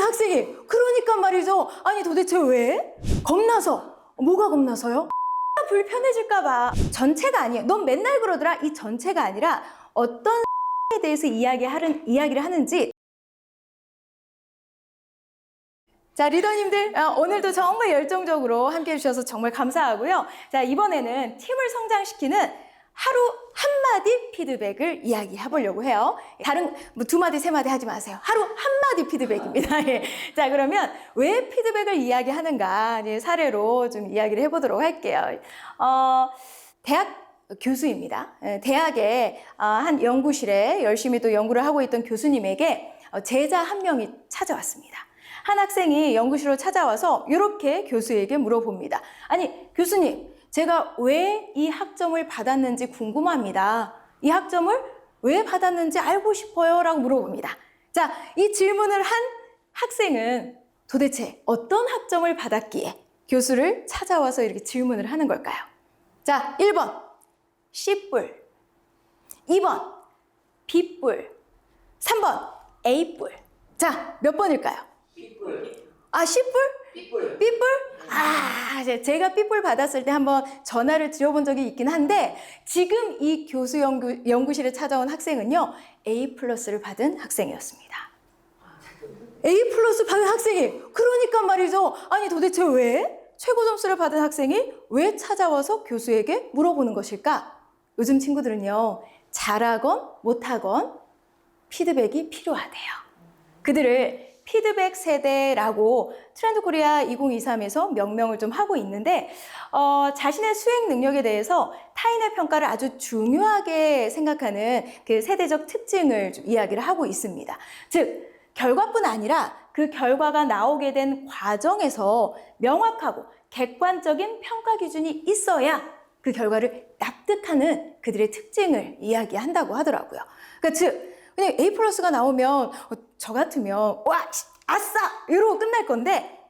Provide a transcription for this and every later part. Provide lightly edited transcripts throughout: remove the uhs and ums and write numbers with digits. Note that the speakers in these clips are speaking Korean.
학생이 그러니까 말이죠. 아니 도대체 왜? 겁나서. 뭐가 겁나서요? 불편해질까봐. 전체가 아니에요. 넌 맨날 그러더라. 이 전체가 아니라 어떤 에 대해서 이야기를 하는지. 자, 리더님들 오늘도 정말 열정적으로 함께 해주셔서 정말 감사하고요. 자, 이번에는 팀을 성장시키는 하루 한마디 피드백을 이야기해 보려고 해요. 다른 뭐 두 마디, 세 마디 하지 마세요. 하루 한마디 피드백입니다. 예. 자, 그러면 왜 피드백을 이야기하는가 사례로 좀 이야기를 해보도록 할게요. 대학 교수입니다. 대학의 한 연구실에 열심히 또 연구를 하고 있던 교수님에게 제자 한 명이 찾아왔습니다. 한 학생이 연구실로 찾아와서 이렇게 교수에게 물어봅니다. 아니, 교수님, 제가 왜 이 학점을 받았는지 궁금합니다. 이 학점을 왜 받았는지 알고 싶어요. 라고 물어봅니다. 자, 이 질문을 한 학생은 도대체 어떤 학점을 받았기에 교수를 찾아와서 이렇게 질문을 하는 걸까요? 자, 1번 C뿔, 2번 B뿔, 3번 A뿔. 자, 몇 번일까요? B뿔. 아, C뿔? B뿔. B뿔? 아, 제가 B뿔 받았을 때 한번 전화를 드려본 적이 있긴 한데 지금 이 교수 연구실에 찾아온 학생은요 A+를 받은 학생이었습니다. A+ 받은 학생이 그러니까 말이죠. 아니 도대체 왜? 최고 점수를 받은 학생이 왜 찾아와서 교수에게 물어보는 것일까? 요즘 친구들은요 잘하건 못하건 피드백이 필요하대요. 그들을 피드백 세대라고 트렌드 코리아 2023에서 명명을 좀 하고 있는데 자신의 수행 능력에 대해서 타인의 평가를 아주 중요하게 생각하는 그 세대적 특징을 좀 이야기를 하고 있습니다. 즉 결과뿐 아니라 그 결과가 나오게 된 과정에서 명확하고 객관적인 평가 기준이 있어야 그 결과를 납득하는 그들의 특징을 이야기한다고 하더라고요. 그러니까 즉 그냥 A+가 나오면 저 같으면 와 아싸 이러고 끝날 건데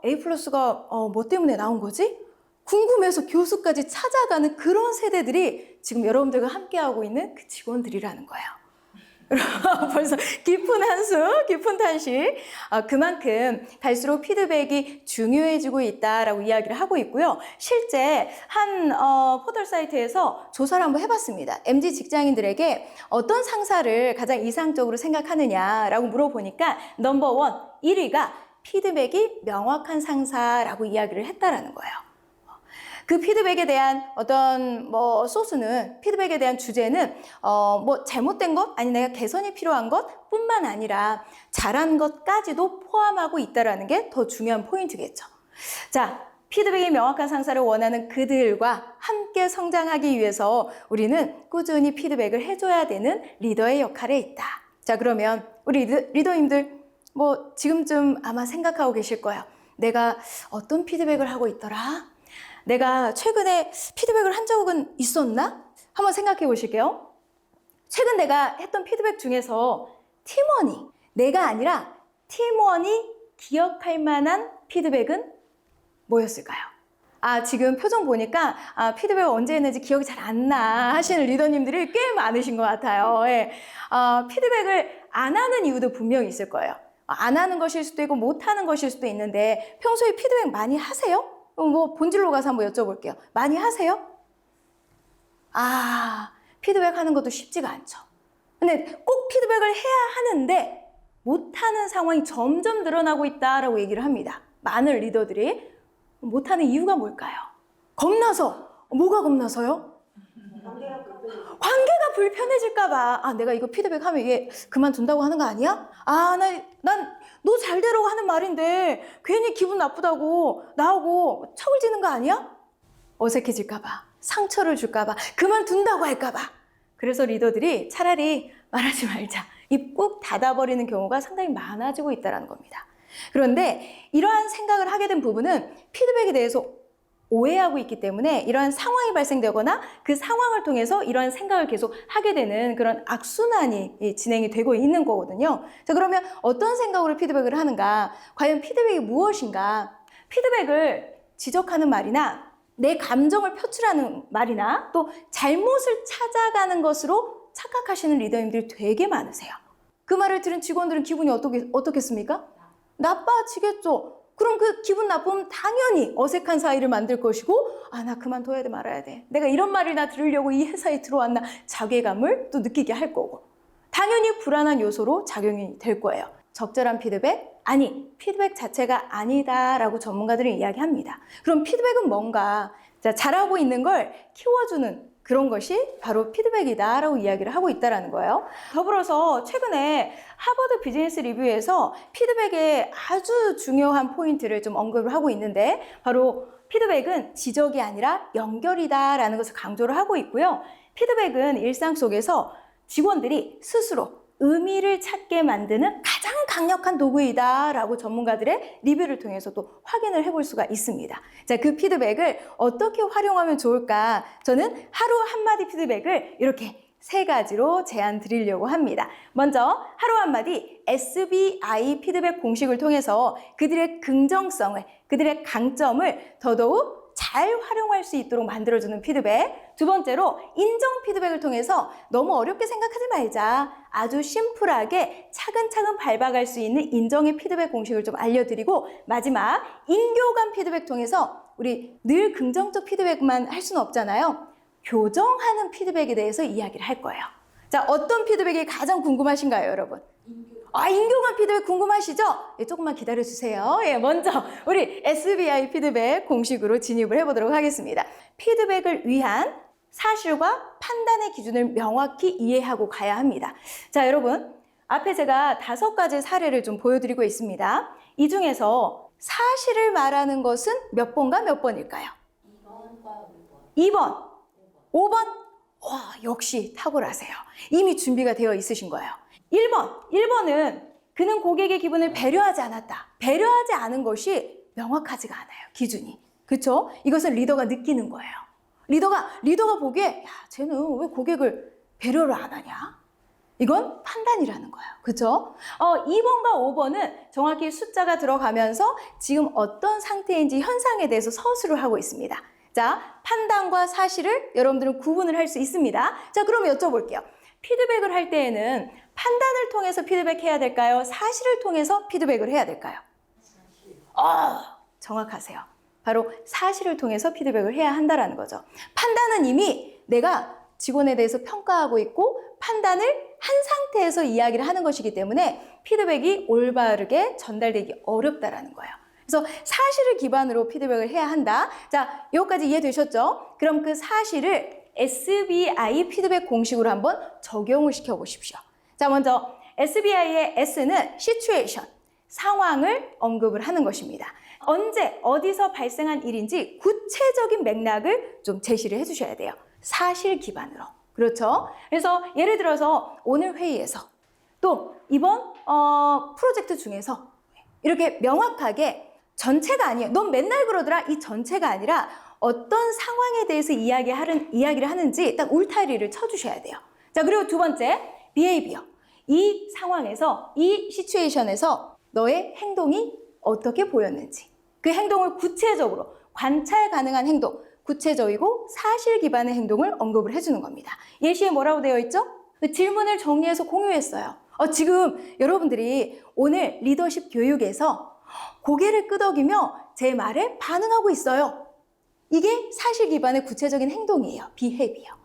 A+가 뭐 때문에 나온 거지? 궁금해서 교수까지 찾아가는 그런 세대들이 지금 여러분들과 함께하고 있는 그 직원들이라는 거예요. 벌써 깊은 한숨, 깊은 탄식. 그만큼 갈수록 피드백이 중요해지고 있다라고 이야기를 하고 있고요. 실제 한 포털 사이트에서 조사를 한번 해봤습니다. MZ 직장인들에게 어떤 상사를 가장 이상적으로 생각하느냐라고 물어보니까 넘버 1, 1위가 피드백이 명확한 상사라고 이야기를 했다라는 거예요. 그 피드백에 대한 어떤 소스는 피드백에 대한 주제는 잘못된 것 아니 내가 개선이 필요한 것 뿐만 아니라 잘한 것까지도 포함하고 있다는 게 더 중요한 포인트겠죠. 자, 피드백이 명확한 상사를 원하는 그들과 함께 성장하기 위해서 우리는 꾸준히 피드백을 해줘야 되는 리더의 역할에 있다. 자, 그러면 우리 리더님들 지금쯤 아마 생각하고 계실 거예요. 내가 어떤 피드백을 하고 있더라? 내가 최근에 피드백을 한 적은 있었나? 한번 생각해 보실게요. 최근 내가 했던 피드백 중에서 팀원이, 내가 아니라 팀원이 기억할 만한 피드백은 뭐였을까요? 지금 표정 보니까 피드백을 언제 했는지 기억이 잘 안 나 하시는 리더님들이 꽤 많으신 것 같아요. 예. 피드백을 안 하는 이유도 분명히 있을 거예요. 안 하는 것일 수도 있고 못 하는 것일 수도 있는데 평소에 피드백 많이 하세요? 본질로 가서 한번 여쭤볼게요. 많이 하세요? 피드백 하는 것도 쉽지가 않죠. 근데 꼭 피드백을 해야 하는데 못하는 상황이 점점 늘어나고 있다라고 얘기를 합니다. 많은 리더들이. 못하는 이유가 뭘까요? 겁나서. 뭐가 겁나서요? 관계가 불편해질까봐. 내가 이거 피드백하면 이게 그만둔다고 하는 거 아니야? 난 너 잘 되라고 하는 말인데 괜히 기분 나쁘다고 나오고 척을 지는 거 아니야? 어색해질까봐, 상처를 줄까봐, 그만둔다고 할까봐. 그래서 리더들이 차라리 말하지 말자. 입 꾹 닫아버리는 경우가 상당히 많아지고 있다는 겁니다. 그런데 이러한 생각을 하게 된 부분은 피드백에 대해서 오해하고 있기 때문에 이러한 상황이 발생되거나 그 상황을 통해서 이러한 생각을 계속 하게 되는 그런 악순환이 진행이 되고 있는 거거든요. 자, 그러면 어떤 생각으로 피드백을 하는가? 과연 피드백이 무엇인가? 피드백을 지적하는 말이나 내 감정을 표출하는 말이나 또 잘못을 찾아가는 것으로 착각하시는 리더님들이 되게 많으세요. 그 말을 들은 직원들은 기분이 어떻겠습니까? 나빠지겠죠. 그럼 그 기분 나쁨 당연히 어색한 사이를 만들 것이고, 아, 나 그만둬야 돼, 말아야 돼. 내가 이런 말이나 들으려고 이 회사에 들어왔나, 자괴감을 또 느끼게 할 거고. 당연히 불안한 요소로 작용이 될 거예요. 적절한 피드백? 아니, 피드백 자체가 아니다라고 전문가들은 이야기합니다. 그럼 피드백은 뭔가? 자, 잘하고 있는 걸 키워주는 그런 것이 바로 피드백이다라고 이야기를 하고 있다는 거예요. 더불어서 최근에 하버드 비즈니스 리뷰에서 피드백의 아주 중요한 포인트를 좀 언급을 하고 있는데, 바로 피드백은 지적이 아니라 연결이다라는 것을 강조를 하고 있고요. 피드백은 일상 속에서 직원들이 스스로 의미를 찾게 만드는 가장 강력한 도구이다라고 전문가들의 리뷰를 통해서도 확인을 해볼 수가 있습니다. 자, 그 피드백을 어떻게 활용하면 좋을까? 저는 하루 한마디 피드백을 이렇게 3가지로 제안 드리려고 합니다. 먼저 하루 한마디 SBI 피드백 공식을 통해서 그들의 긍정성을, 그들의 강점을 더더욱 잘 활용할 수 있도록 만들어주는 피드백. 두 번째로 인정 피드백을 통해서 너무 어렵게 생각하지 말자. 아주 심플하게 차근차근 밟아갈 수 있는 인정의 피드백 공식을 좀 알려드리고, 마지막 인교감 피드백 통해서 우리 늘 긍정적 피드백만 할 수는 없잖아요. 교정하는 피드백에 대해서 이야기를 할 거예요. 자, 어떤 피드백이 가장 궁금하신가요, 여러분? 인교감 피드백 궁금하시죠? 예, 조금만 기다려주세요. 예, 먼저 우리 SBI 피드백 공식으로 진입을 해보도록 하겠습니다. 피드백을 위한 사실과 판단의 기준을 명확히 이해하고 가야 합니다. 자, 여러분, 앞에 제가 5가지 사례를 좀 보여드리고 있습니다. 이 중에서 사실을 말하는 것은 몇 번과 몇 번일까요? 2번, 5번? 와, 역시 탁월하세요. 이미 준비가 되어 있으신 거예요. 1번은 그는 고객의 기분을 배려하지 않았다. 배려하지 않은 것이 명확하지가 않아요, 기준이. 그렇죠? 이것을 리더가 느끼는 거예요. 리더가 보기에, 야, 쟤는 왜 고객을 배려를 안 하냐? 이건 판단이라는 거예요. 그렇죠? 2번과 5번은 정확히 숫자가 들어가면서 지금 어떤 상태인지 현상에 대해서 서술을 하고 있습니다. 자, 판단과 사실을 여러분들은 구분을 할 수 있습니다. 자, 그럼 여쭤볼게요. 피드백을 할 때에는 판단을 통해서 피드백해야 될까요? 사실을 통해서 피드백을 해야 될까요? 정확하세요. 바로 사실을 통해서 피드백을 해야 한다는 거죠. 판단은 이미 내가 직원에 대해서 평가하고 있고 판단을 한 상태에서 이야기를 하는 것이기 때문에 피드백이 올바르게 전달되기 어렵다라는 거예요. 그래서 사실을 기반으로 피드백을 해야 한다. 자, 여기까지 이해되셨죠? 그럼 그 사실을 SBI 피드백 공식으로 한번 적용을 시켜보십시오. 자, 먼저 SBI의 S는 situation, 상황을 언급을 하는 것입니다. 언제, 어디서 발생한 일인지 구체적인 맥락을 좀 제시를 해주셔야 돼요. 사실 기반으로. 그렇죠? 그래서 예를 들어서 오늘 회의에서 또 이번 프로젝트 중에서 이렇게 명확하게 전체가 아니에요. 넌 맨날 그러더라. 이 전체가 아니라 어떤 상황에 대해서 이야기를 하는지 딱 울타리를 쳐주셔야 돼요. 자, 그리고 두 번째, behavior. 이 상황에서, 이 시츄에이션에서 너의 행동이 어떻게 보였는지, 그 행동을 구체적으로 관찰 가능한 행동, 구체적이고 사실 기반의 행동을 언급을 해주는 겁니다. 예시에 뭐라고 되어 있죠? 그 질문을 정리해서 공유했어요. 지금 여러분들이 오늘 리더십 교육에서 고개를 끄덕이며 제 말에 반응하고 있어요. 이게 사실 기반의 구체적인 행동이에요. behavior.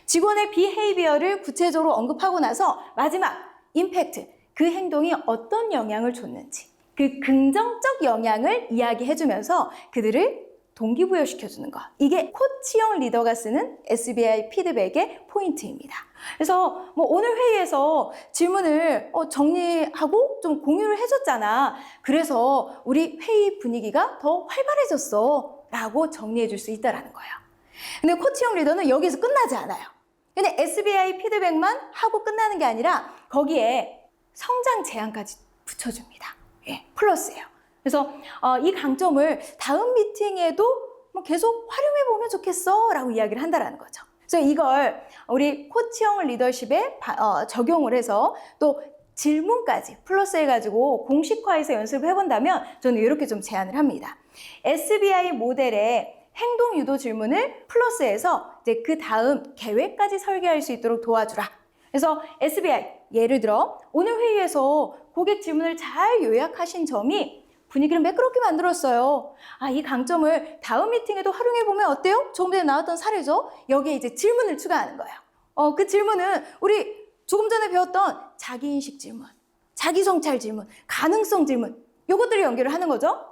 직원의 behavior를 구체적으로 언급하고 나서 마지막 임팩트, 그 행동이 어떤 영향을 줬는지, 그 긍정적 영향을 이야기해주면서 그들을 동기부여시켜주는 것. 이게 코치형 리더가 쓰는 SBI 피드백의 포인트입니다. 그래서 오늘 회의에서 질문을 정리하고 좀 공유를 해줬잖아. 그래서 우리 회의 분위기가 더 활발해졌어. 라고 정리해 줄 수 있다는 거예요. 근데 코치형 리더는 여기서 끝나지 않아요. 근데 SBI 피드백만 하고 끝나는 게 아니라 거기에 성장 제안까지 붙여줍니다. 예, 플러스예요. 그래서 이 강점을 다음 미팅에도 계속 활용해보면 좋겠어 라고 이야기를 한다는 거죠. 그래서 이걸 우리 코치형 리더십에 적용을 해서 또 질문까지 플러스 해가지고 공식화해서 연습을 해본다면 저는 이렇게 좀 제안을 합니다. SBI 모델의 행동 유도 질문을 플러스해서 이제 그 다음 계획까지 설계할 수 있도록 도와주라. 그래서 SBI, 예를 들어 오늘 회의에서 고객 질문을 잘 요약하신 점이 분위기를 매끄럽게 만들었어요. 아, 이 강점을 다음 미팅에도 활용해보면 어때요? 조금 전에 나왔던 사례죠? 여기에 이제 질문을 추가하는 거예요. 그 질문은 우리 조금 전에 배웠던 자기인식 질문, 자기성찰 질문, 가능성 질문, 요것들을 연결을 하는 거죠.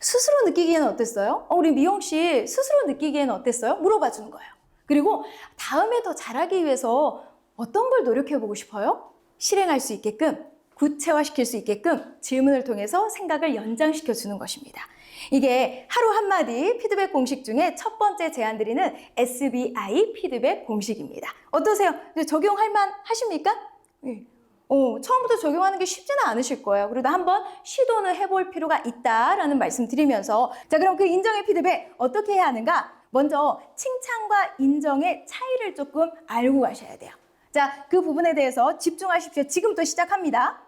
스스로 느끼기에는 어땠어요? 우리 미영 씨 스스로 느끼기에는 어땠어요? 물어봐 주는 거예요. 그리고 다음에 더 잘하기 위해서 어떤 걸 노력해보고 싶어요? 실행할 수 있게끔, 구체화시킬 수 있게끔 질문을 통해서 생각을 연장시켜 주는 것입니다. 이게 하루 한마디 피드백 공식 중에 첫 번째 제안드리는 SBI 피드백 공식입니다. 어떠세요? 적용할 만 하십니까? 네. 처음부터 적용하는 게 쉽지는 않으실 거예요. 그래도 한번 시도는 해볼 필요가 있다라는 말씀 드리면서, 자, 그럼 그 인정의 피드백 어떻게 해야 하는가? 먼저 칭찬과 인정의 차이를 조금 알고 가셔야 돼요. 자, 그 부분에 대해서 집중하십시오. 지금부터 시작합니다.